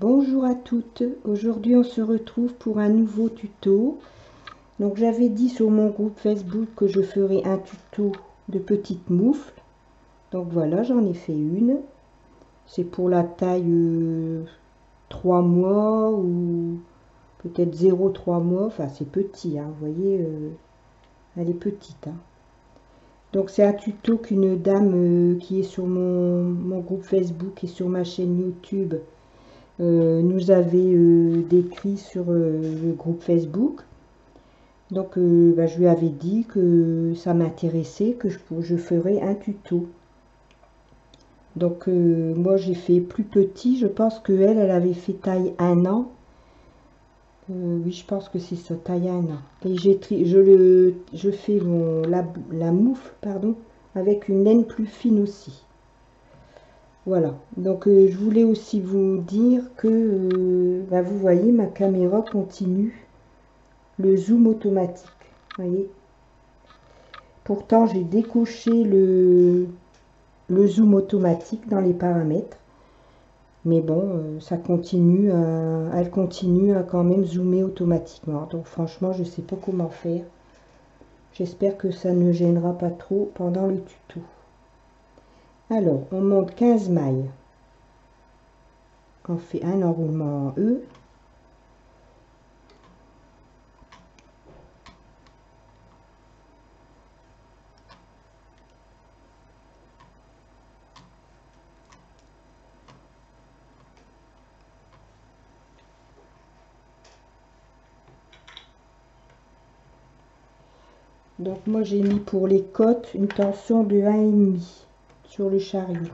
Bonjour à toutes, aujourd'hui on se retrouve pour un nouveau tuto. Donc j'avais dit sur mon groupe Facebook que je ferais un tuto de petites moufles. Donc voilà, j'en ai fait une. C'est pour la taille 3 mois ou peut-être 0,3 mois. Enfin c'est petit, hein, vous voyez, elle est petite. Hein. Donc c'est un tuto qu'une dame qui est sur mon groupe Facebook et sur ma chaîne YouTube nous avait décrit sur le groupe Facebook. Donc je lui avais dit que ça m'intéressait, que je ferais un tuto. Donc moi j'ai fait plus petit, je pense qu'elle avait fait taille 1 an. Oui, je pense que c'est ça, taille 1 an. Et je fais la moufle, pardon, avec une laine plus fine aussi. Voilà, donc je voulais aussi vous dire que vous voyez, ma caméra continue le zoom automatique. Voyez. Pourtant, j'ai décoché le zoom automatique dans les paramètres. Mais bon, ça continue, elle continue à quand même zoomer automatiquement. Donc franchement, je ne sais pas comment faire. J'espère que ça ne gênera pas trop pendant le tuto. Alors, on monte 15 mailles. On fait un enroulement en E. Donc moi j'ai mis pour les côtes une tension de 1,5 sur le chariot.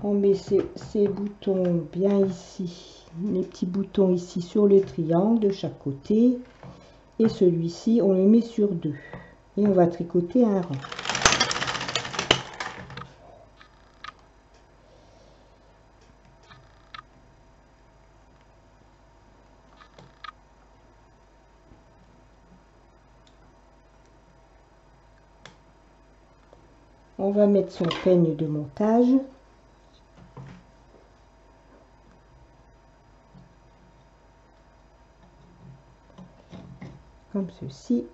On met ces boutons bien ici, les petits boutons ici sur le triangle de chaque côté. Et celui-ci on le met sur 2. Et on va tricoter un rang. On va mettre son peigne de montage. Comme ceci.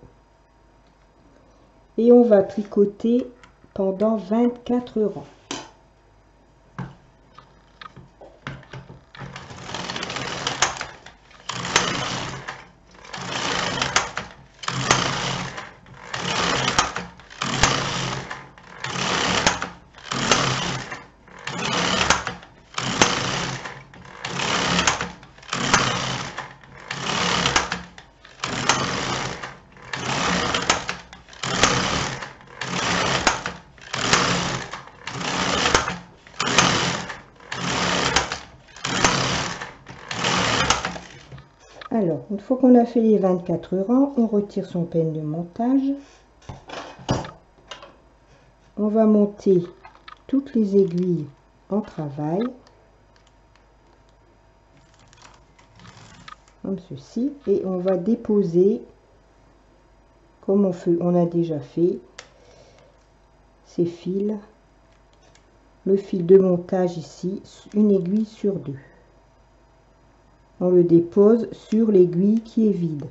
Et on va tricoter pendant 24 rangs. Alors, une fois qu'on a fait les 24 rangs, on retire son peigne de montage. On va monter toutes les aiguilles en travail, comme ceci, et on va déposer, comme on a déjà fait, ces fils, le fil de montage ici, une aiguille sur 2. On le dépose sur l'aiguille qui est vide.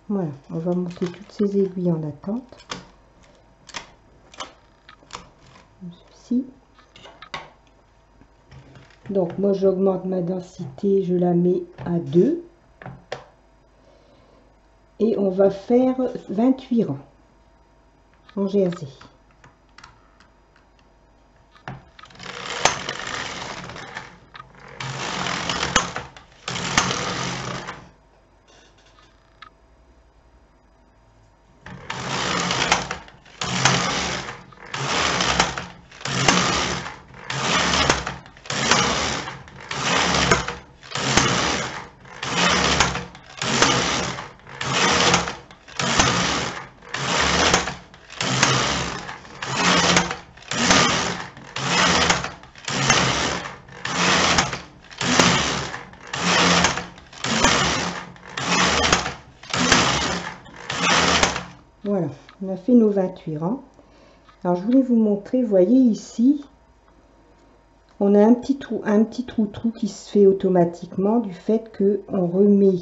Voilà, on va monter toutes ces aiguilles en attente. Comme ceci. Donc moi j'augmente ma densité, je la mets à 2. Et on va faire 28 rangs en jersey. Voilà, on a fait nos 28 rangs. Alors je voulais vous montrer, vous voyez ici, on a un petit trou qui se fait automatiquement du fait que on remet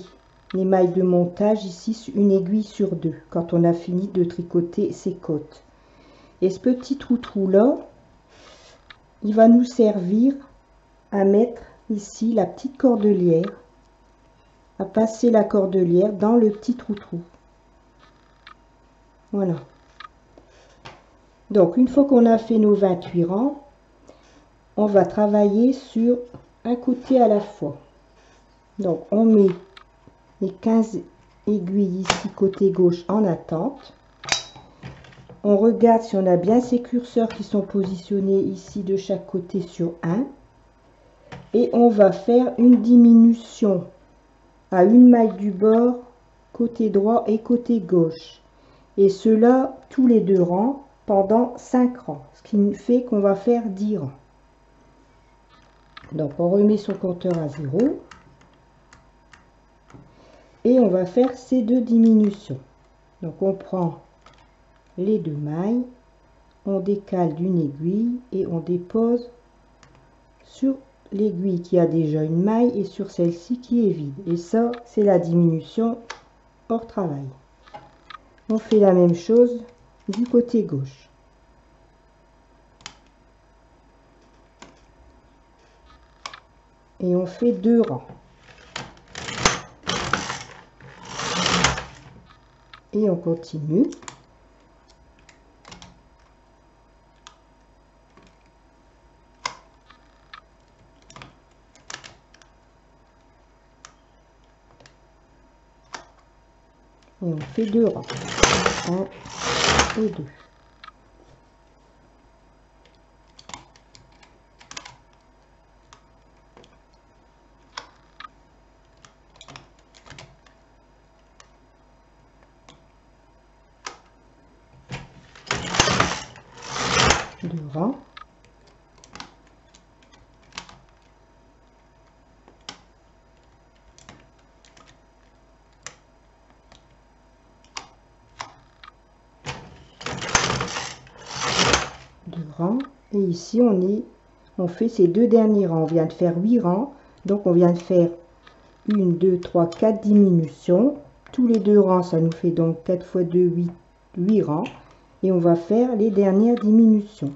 les mailles de montage ici, une aiguille sur deux, quand on a fini de tricoter ses côtes. Et ce petit trou là, il va nous servir à mettre ici la petite cordelière, à passer la cordelière dans le petit trou. Voilà. Donc une fois qu'on a fait nos 28 rangs, on va travailler sur un côté à la fois. Donc on met les 15 aiguilles ici côté gauche en attente. On regarde si on a bien ces curseurs qui sont positionnés ici de chaque côté sur 1. Et on va faire une diminution à une maille du bord côté droit et côté gauche. Et cela tous les 2 rangs pendant 5 rangs. Ce qui fait qu'on va faire 10 rangs. Donc on remet son compteur à 0. Et on va faire ces 2 diminutions. Donc on prend les 2 mailles, on décale d'une aiguille et on dépose sur l'aiguille qui a déjà une maille et sur celle-ci qui est vide. Et ça, c'est la diminution hors travail. On fait la même chose du côté gauche. Et on fait 2 rangs. Et on continue. Et on fait 2 rangs. 1 et 2. Rangs. Et ici on fait ces 2 derniers rangs. On vient de faire 8 rangs, donc on vient de faire 1 2 3 4 diminutions. Tous les 2 rangs, ça nous fait donc 4 x 2 8 rangs, et on va faire les dernières diminutions.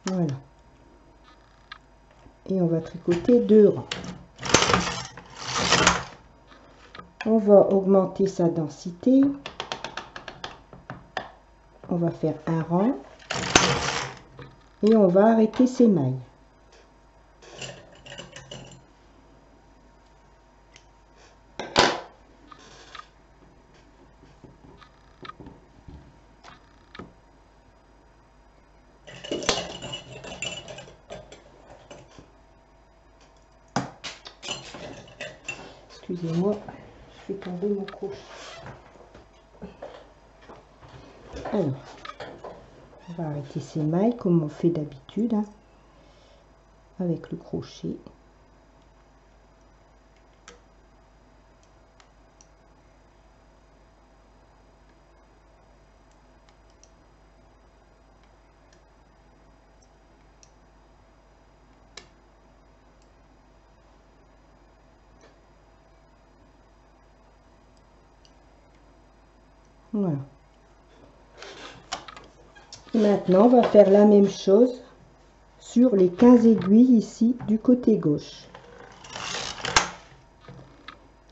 Voilà, et on va tricoter 2 rangs. On va augmenter sa densité. On va faire un rang et on va arrêter ses mailles. Excusez-moi, je fais tomber mon crochet. Alors, on va arrêter ces mailles comme on fait d'habitude, hein, avec le crochet. Voilà. Maintenant, on va faire la même chose sur les 15 aiguilles ici du côté gauche.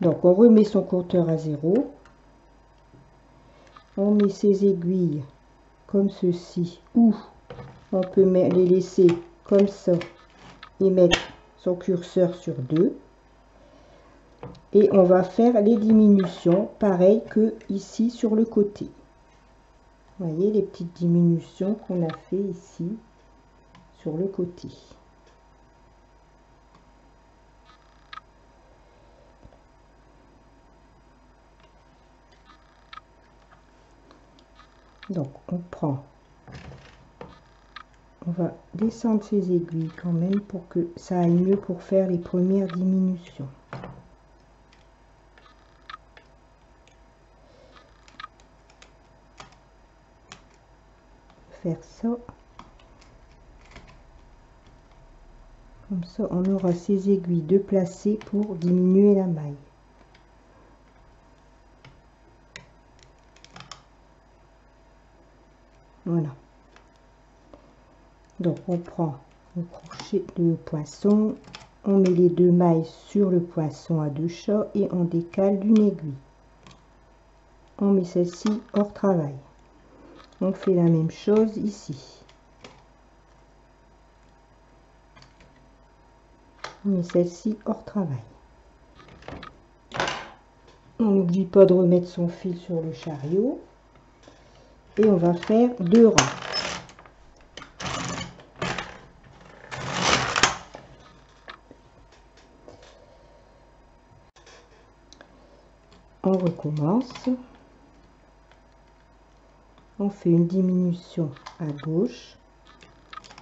Donc, on remet son compteur à 0. On met ses aiguilles comme ceci, ou on peut les laisser comme ça et mettre son curseur sur 2. Et on va faire les diminutions pareil que ici sur le côté. Vous voyez les petites diminutions qu'on a fait ici sur le côté. Donc on prend, on va descendre ces aiguilles quand même pour que ça aille mieux pour faire les premières diminutions. Faire ça. Comme ça, on aura ces aiguilles de placer pour diminuer la maille. Voilà. Donc, on prend le crochet de poinçon, on met les deux mailles sur le poinçon à deux chats et on décale d'une aiguille. On met celle-ci hors travail. On fait la même chose ici. On met celle-ci hors travail. On n'oublie pas de remettre son fil sur le chariot. Et on va faire 2 rangs. On recommence. On fait une diminution à gauche,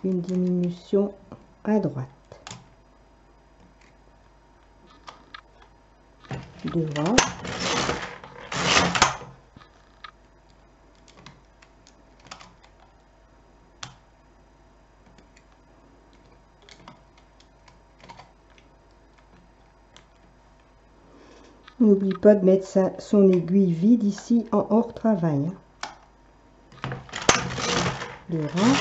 une diminution à droite. 2 rangs. N'oublie pas de mettre son aiguille vide ici en hors travail. 2 rangs.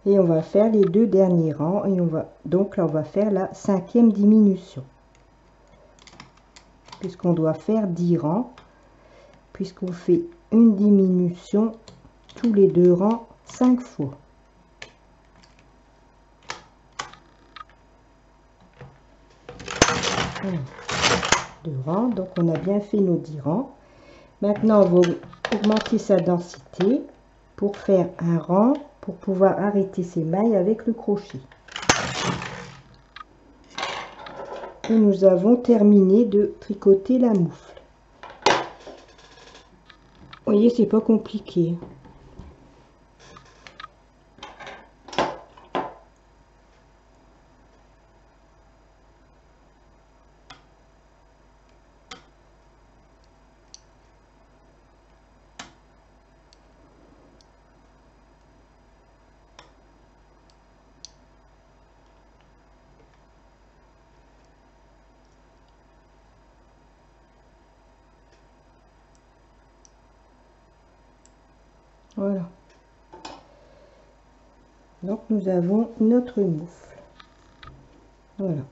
Et on va faire les 2 derniers rangs et donc là on va faire la 5e diminution, puisqu'on doit faire 10 rangs, puisqu'on fait une diminution tous les 2 rangs 5 fois. Voilà. 2 rangs, donc on a bien fait nos 10 rangs. Maintenant on va augmenter sa densité pour faire un rang, pour pouvoir arrêter ses mailles avec le crochet. Et nous avons terminé de tricoter la moufle. Vous voyez, c'est pas compliqué. Voilà. Donc nous avons notre moufle. Voilà.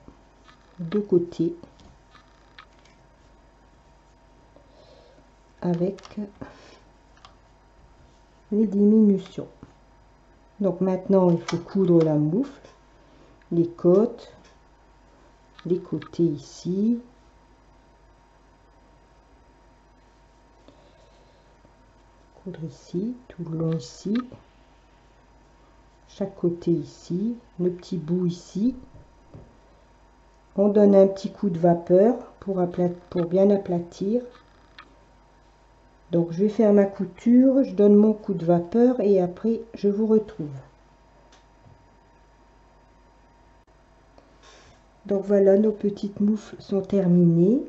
De côté. Avec les diminutions. Donc maintenant il faut coudre la moufle, les côtes, les côtés ici. Coudre ici, tout le long ici. Chaque côté ici, le petit bout ici. On donne un petit coup de vapeur pour bien aplatir. Donc je vais faire ma couture, je donne mon coup de vapeur et après je vous retrouve. Donc voilà, nos petites moufles sont terminées.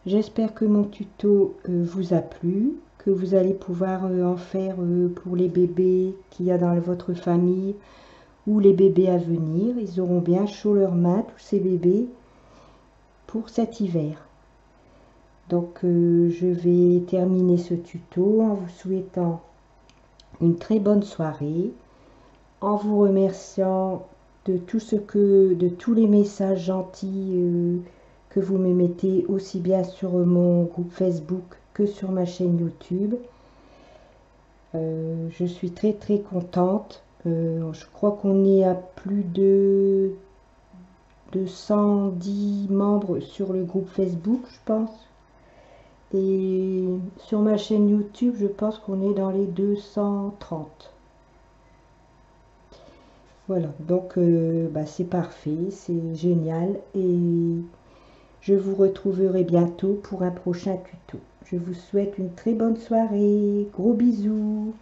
J'espère que mon tuto vous a plu, que vous allez pouvoir en faire pour les bébés qu'il y a dans votre famille ou les bébés à venir. Ils auront bien chaud leurs mains, tous ces bébés, pour cet hiver. Donc je vais terminer ce tuto en vous souhaitant une très bonne soirée, en vous remerciant de tous les messages gentils que vous me mettez aussi bien sur mon groupe Facebook que sur ma chaîne YouTube. Je suis très contente. Je crois qu'on est à plus de 110 membres sur le groupe Facebook, je pense. Et sur ma chaîne YouTube, je pense qu'on est dans les 230. Voilà, donc bah, c'est parfait, c'est génial. Et je vous retrouverai bientôt pour un prochain tuto. Je vous souhaite une très bonne soirée. Gros bisous.